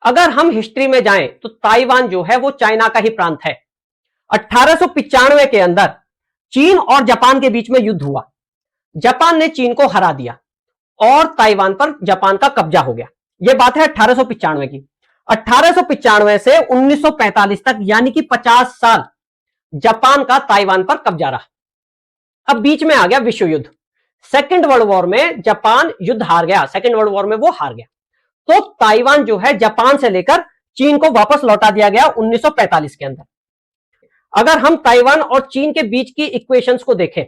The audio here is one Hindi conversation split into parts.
अगर हम हिस्ट्री में जाएं तो ताइवान जो है वो चाइना का ही प्रांत है। 1895 के अंदर चीन और जापान के बीच में युद्ध हुआ। जापान ने चीन को हरा दिया और ताइवान पर जापान का कब्जा हो गया। यह बात है 1895 की। 1895 से 1945 तक यानी कि 50 साल जापान का ताइवान पर कब्जा रहा। अब बीच में आ गया विश्व युद्ध। सेकेंड वर्ल्ड वॉर में जापान युद्ध हार गया, सेकेंड वर्ल्ड वॉर में वो हार गया, तो ताइवान जो है जापान से लेकर चीन को वापस लौटा दिया गया 1945 के अंदर। अगर हम ताइवान और चीन के बीच की इक्वेशंस को देखें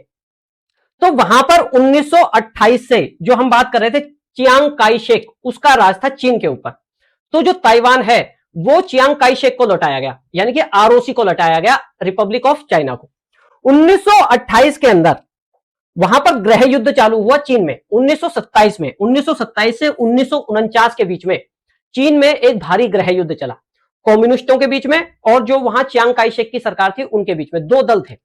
तो वहां पर 1928 से जो हम बात कर रहे थे चियांग काई शेक, उसका राज था चीन के ऊपर। तो जो ताइवान है वो चियांग काई शेक को लौटाया गया, यानी कि आरओसी को लौटाया गया, रिपब्लिक ऑफ चाइना को। 1928 के अंदर वहां पर गृह युद्ध चालू हुआ चीन में। 1927 में, 1927 से 1949 के बीच में चीन में एक भारी गृह युद्ध चला, कम्युनिस्टों के बीच में और जो वहां चियांग काई शेक की सरकार थी उनके बीच में। दो दल थे,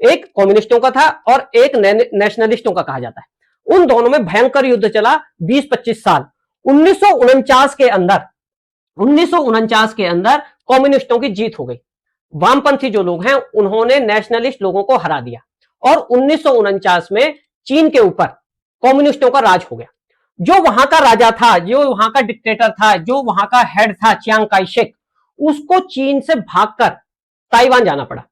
एक कम्युनिस्टों का था और एक नेशनलिस्टों का कहा जाता है। उन दोनों में भयंकर युद्ध चला 20-25 साल। 1949 के अंदर 1949 के अंदर कम्युनिस्टों की जीत हो गई। वामपंथी जो लोग हैं उन्होंने नेशनलिस्ट लोगों को हरा दिया और 1949 में चीन के ऊपर कम्युनिस्टों का राज हो गया। जो वहां का राजा था, जो वहां का डिक्टेटर था, जो वहां का हेड था चियांग काई शेक, उसको चीन से भागकर ताइवान जाना पड़ा।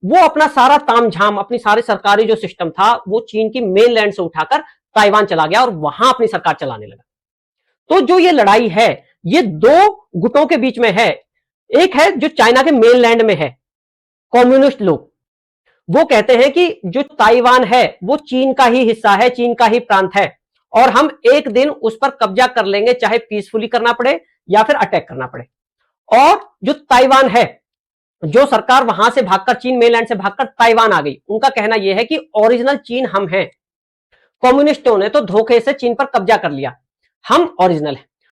वो अपना सारा तामझाम, अपनी सारी सरकारी जो सिस्टम था वो चीन की मेन लैंड से उठाकर ताइवान चला गया और वहां अपनी सरकार चलाने लगा। तो जो ये लड़ाई है ये दो गुटों के बीच में है। एक है जो चाइना के मेन लैंड में है, कम्युनिस्ट लोग, वो कहते हैं कि जो ताइवान है वो चीन का ही हिस्सा है, चीन का ही प्रांत है और हम एक दिन उस पर कब्जा कर लेंगे, चाहे पीसफुली करना पड़े या फिर अटैक करना पड़े। और जो ताइवान है, जो सरकार वहां से भागकर, चीन मेनलैंड से भागकर ताइवान आ गई, उनका कहना यह है कि ओरिजिनल चीन हम हैं, कम्युनिस्टों ने तो धोखे से चीन पर कब्जा कर लिया, हम ओरिजिनल हैं।